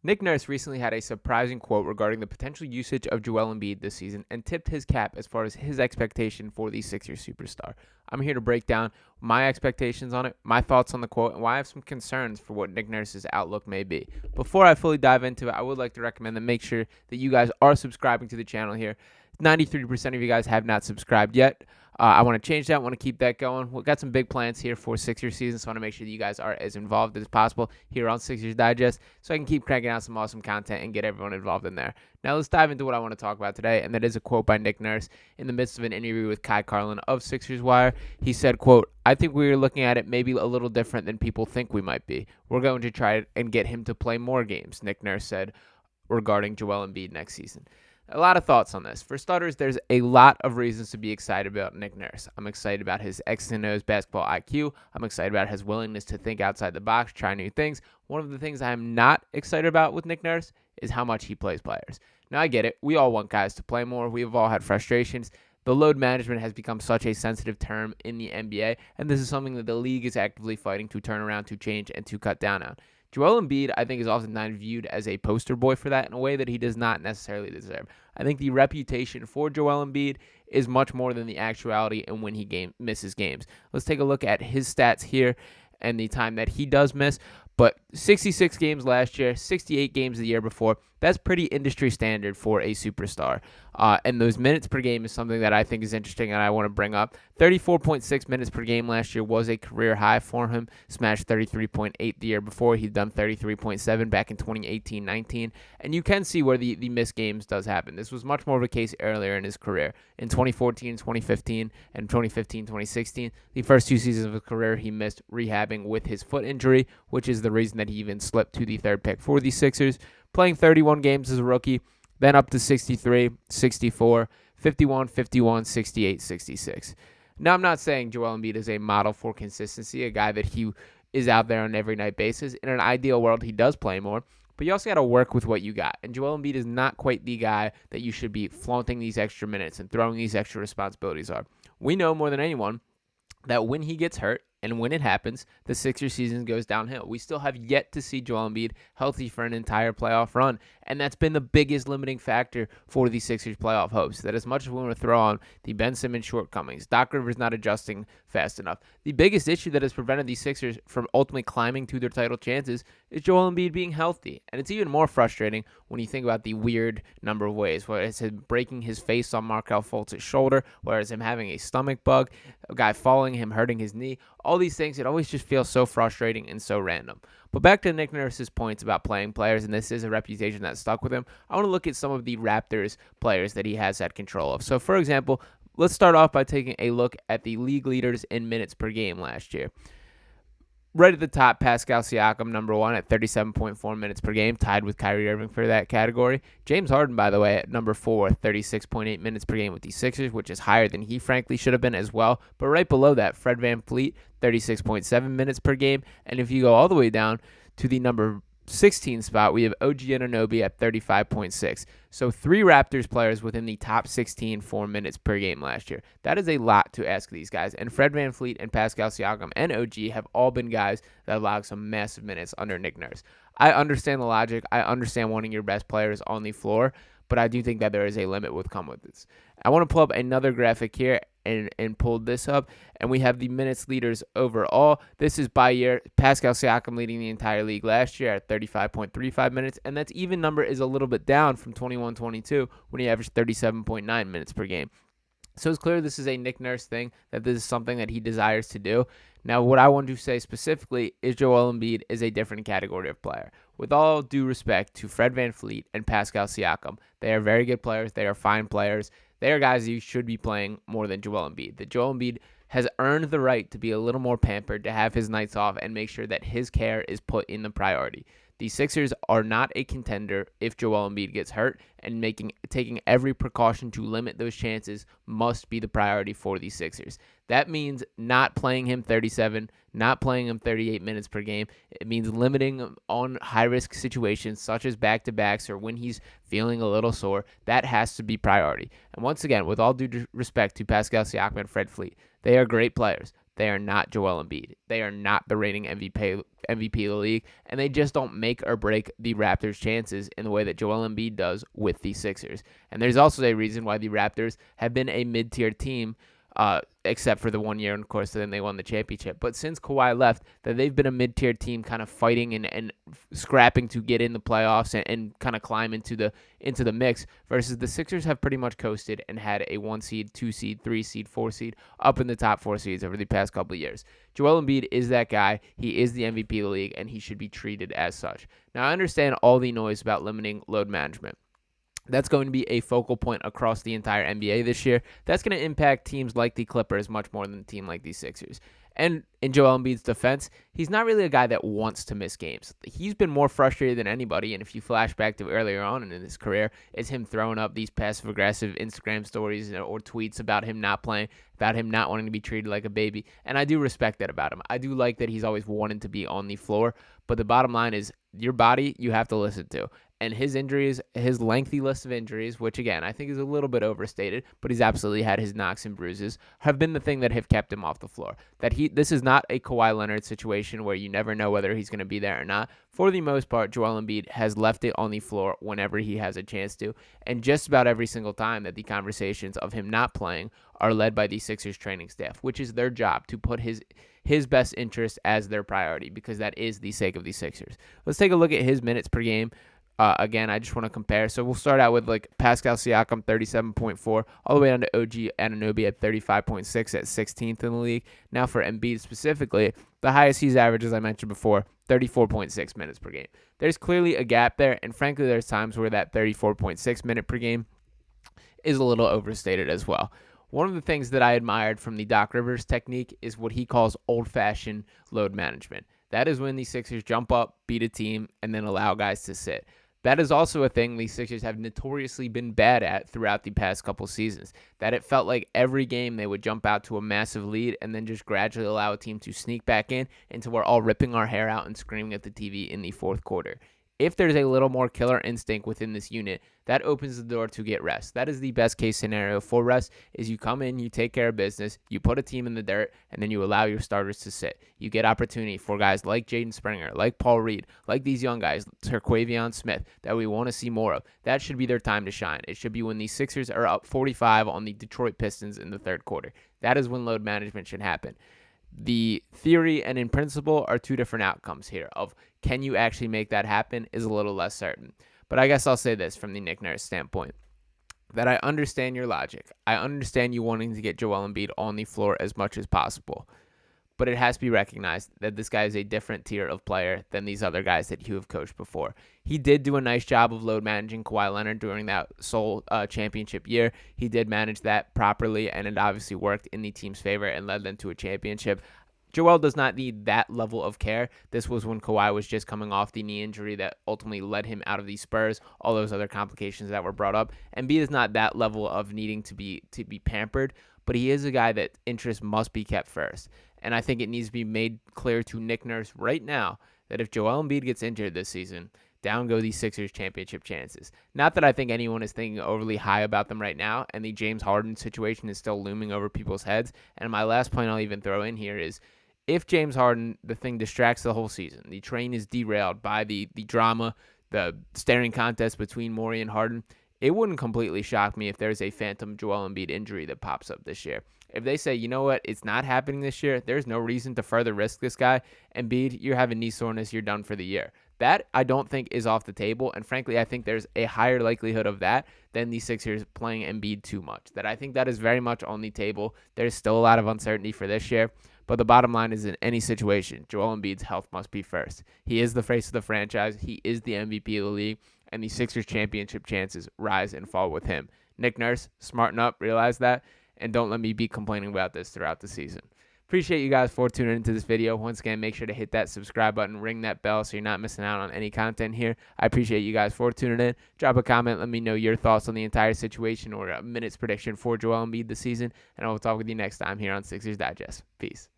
Nick Nurse recently had a surprising quote regarding the potential usage of Joel Embiid this season and tipped his cap as far as his expectation for the Sixers superstar. I'm here to break down my expectations on it, my thoughts on the quote, and why I have some concerns for what Nick Nurse's outlook may be. Before I fully dive into it, I would like to recommend that make sure that you guys are subscribing to the channel here. 93% of you guys have not subscribed yet. I want to change that. I want to keep that going. We've got some big plans here for Sixers season, so I want to make sure that you guys are as involved as possible here on Sixers Digest so I can keep cranking out some awesome content and get everyone involved in there. Now let's dive into what I want to talk about today, and that is a quote by Nick Nurse in the midst of an interview with Kai Carlin of Sixers Wire. He said, quote, "I think we're looking at it maybe a little different than people think we might be. We're going to try and get him to play more games," Nick Nurse said regarding Joel Embiid next season. A lot of thoughts on this. For starters, there's a lot of reasons to be excited about Nick Nurse. I'm excited about his X and O's basketball IQ. I'm excited about his willingness to think outside the box, try new things. One of the things I'm not excited about with Nick Nurse is how much he plays players. Now, I get it. We all want guys to play more. We've all had frustrations. The load management has become such a sensitive term in the NBA, and this is something that the league is actively fighting to turn around, to change, and to cut down on. Joel Embiid, I think, is oftentimes viewed as a poster boy for that in a way that he does not necessarily deserve. I think the reputation for Joel Embiid is much more than the actuality and when he misses games. Let's take a look at his stats here and the time that he does miss. But 66 games last year, 68 games the year before. That's pretty industry standard for a superstar. And those minutes per game is something that I think is interesting and I want to bring up. 34.6 minutes per game last year was a career high for him. Smashed 33.8 the year before. He'd done 33.7 back in 2018-19. And you can see where the missed games does happen. This was much more of a case earlier in his career. In 2014, 2015, and 2015, 2016, the first two seasons of his career, he missed rehabbing with his foot injury, which is the reason that he even slipped to the third pick for the Sixers. Playing 31 games as a rookie, then up to 63, 64, 51, 51, 68, 66. Now, I'm not saying Joel Embiid is a model for consistency, a guy that he is out there on an every night basis. In an ideal world, he does play more, but you also got to work with what you got. And Joel Embiid is not quite the guy that you should be flaunting these extra minutes and throwing these extra responsibilities on. We know more than anyone that when he gets hurt, and when it happens, the Sixers season goes downhill. We still have yet to see Joel Embiid healthy for an entire playoff run, and that's been the biggest limiting factor for the Sixers playoff hopes. That as much as we want to throw on the Ben Simmons shortcomings, Doc Rivers not adjusting fast enough, the biggest issue that has prevented the Sixers from ultimately climbing to their title chances is Joel Embiid being healthy. And it's even more frustrating when you think about the weird number of ways, whether it's him breaking his face on Markelle Fultz's shoulder, whether it's him having a stomach bug, a guy falling, him hurting his knee, all these things, it always just feels so frustrating and so random. But back to Nick Nurse's points about playing players, and this is a reputation that stuck with him, I want to look at some of the Raptors players that he has had control of. So, for example, let's start off by taking a look at the league leaders in minutes per game last year. Right at the top, Pascal Siakam, number one, at 37.4 minutes per game, tied with Kyrie Irving for that category. James Harden, by the way, at number 4, 36.8 minutes per game with the Sixers, which is higher than he frankly should have been as well. But right below that, Fred VanVleet, 36.7 minutes per game. And if you go all the way down to the number 16 spot, we have OG Anunoby at 35.6. So 3 Raptors players within the top 16 for minutes per game last year. That is a lot to ask these guys. And Fred VanVleet and Pascal Siakam and OG have all been guys that allowed some massive minutes under Nick Nurse. I understand the logic. I understand wanting your best players on the floor, but I do think that there is a limit with this. I want to pull up another graphic here and pulled this up, and we have the minutes leaders overall. This is by year. Pascal Siakam leading the entire league last year at 35.35 minutes, and that even number is a little bit down from 21-22 when he averaged 37.9 minutes per game. So it's clear this is a Nick Nurse thing, that this is something that he desires to do. Now, what I want to say specifically is Joel Embiid is a different category of player. With all due respect to Fred VanVleet and Pascal Siakam, they are very good players. They are fine players. They are guys you should be playing more than Joel Embiid. That Joel Embiid has earned the right to be a little more pampered, to have his nights off, and make sure that his care is put in the priority. The Sixers are not a contender if Joel Embiid gets hurt, and taking every precaution to limit those chances must be the priority for the Sixers. That means not playing him 37, not playing him 38 minutes per game. It means limiting him on high-risk situations such as back-to-backs or when he's feeling a little sore. That has to be priority. And once again, with all due respect to Pascal Siakam and Fred VanVleet, they are great players. They are not Joel Embiid. They are not the reigning MVP of the league, and they just don't make or break the Raptors' chances in the way that Joel Embiid does with the Sixers. And there's also a reason why the Raptors have been a mid-tier team, except for the 1 year, and of course, then they won the championship. But since Kawhi left, that they've been a mid-tier team kind of fighting and scrapping to get in the playoffs and kind of climb into the mix, versus the Sixers have pretty much coasted and had a 1 seed, 2 seed, 3 seed, 4 seed up in the top 4 seeds over the past couple of years. Joel Embiid is that guy. He is the MVP of the league, and he should be treated as such. Now, I understand all the noise about limiting load management. That's going to be a focal point across the entire NBA this year. That's going to impact teams like the Clippers much more than a team like the Sixers. And in Joel Embiid's defense, he's not really a guy that wants to miss games. He's been more frustrated than anybody, and if you flash back to earlier on in his career, it's him throwing up these passive-aggressive Instagram stories or tweets about him not playing, about him not wanting to be treated like a baby, and I do respect that about him. I do like that he's always wanted to be on the floor, but the bottom line is your body you have to listen to. And his injuries, his lengthy list of injuries, which again I think is a little bit overstated, but he's absolutely had his knocks and bruises, have been the thing that have kept him off the floor. This is not a Kawhi Leonard situation where you never know whether he's going to be there or not. For the most part, Joel Embiid has left it on the floor whenever he has a chance to, and just about every single time that the conversations of him not playing are led by the Sixers training staff, which is their job to put his best interest as their priority, because that is the sake of the Sixers. Let's take a look at his minutes per game. Again, I just want to compare. So we'll start out with like Pascal Siakam, 37.4, all the way down to OG Anunoby at 35.6 at 16th in the league. Now for Embiid specifically, the highest he's averaged, as I mentioned before, 34.6 minutes per game. There's clearly a gap there, and frankly, there's times where that 34.6 minute per game is a little overstated as well. One of the things that I admired from the Doc Rivers technique is what he calls old-fashioned load management. That is when the Sixers jump up, beat a team, and then allow guys to sit. That is also a thing the Sixers have notoriously been bad at throughout the past couple seasons. That it felt like every game they would jump out to a massive lead and then just gradually allow a team to sneak back in until we're all ripping our hair out and screaming at the TV in the fourth quarter. If there's a little more killer instinct within this unit, that opens the door to get rest. That is the best case scenario for rest, is you come in, you take care of business, you put a team in the dirt, and then you allow your starters to sit. You get opportunity for guys like Jaden Springer, like Paul Reed, like these young guys, Terquavion Smith, that we want to see more of. That should be their time to shine. It should be when the Sixers are up 45 on the Detroit Pistons in the third quarter. That is when load management should happen. The theory and in principle are two different outcomes here. Of can you actually make that happen is a little less certain. But I guess I'll say this from the Nick Nurse standpoint, that I understand your logic. I understand you wanting to get Joel Embiid on the floor as much as possible. But it has to be recognized that this guy is a different tier of player than these other guys that you have coached before. He did do a nice job of load managing Kawhi Leonard during that sole championship year. He did manage that properly, and it obviously worked in the team's favor and led them to a championship. Joel does not need that level of care. This was when Kawhi was just coming off the knee injury that ultimately led him out of the Spurs, all those other complications that were brought up. Embiid is not that level of needing to be pampered, but he is a guy that interest must be kept first. And I think it needs to be made clear to Nick Nurse right now that if Joel Embiid gets injured this season, down go the Sixers championship chances. Not that I think anyone is thinking overly high about them right now, and the James Harden situation is still looming over people's heads. And my last point I'll even throw in here is, if James Harden, the thing distracts the whole season, the train is derailed by the drama, the staring contest between Morey and Harden, it wouldn't completely shock me if there's a phantom Joel Embiid injury that pops up this year. If they say, you know what, it's not happening this year, there's no reason to further risk this guy, Embiid, you're having knee soreness, you're done for the year. That, I don't think, is off the table, and frankly, I think there's a higher likelihood of that than the Sixers playing Embiid too much. That I think that is very much on the table. There's still a lot of uncertainty for this year, but the bottom line is in any situation, Joel Embiid's health must be first. He is the face of the franchise, he is the MVP of the league, and the Sixers championship chances rise and fall with him. Nick Nurse, smarten up, realize that, and don't let me be complaining about this throughout the season. Appreciate you guys for tuning into this video. Once again, make sure to hit that subscribe button, ring that bell so you're not missing out on any content here. I appreciate you guys for tuning in. Drop a comment. Let me know your thoughts on the entire situation or a minutes prediction for Joel Embiid this season, and I will talk with you next time here on Sixers Digest. Peace.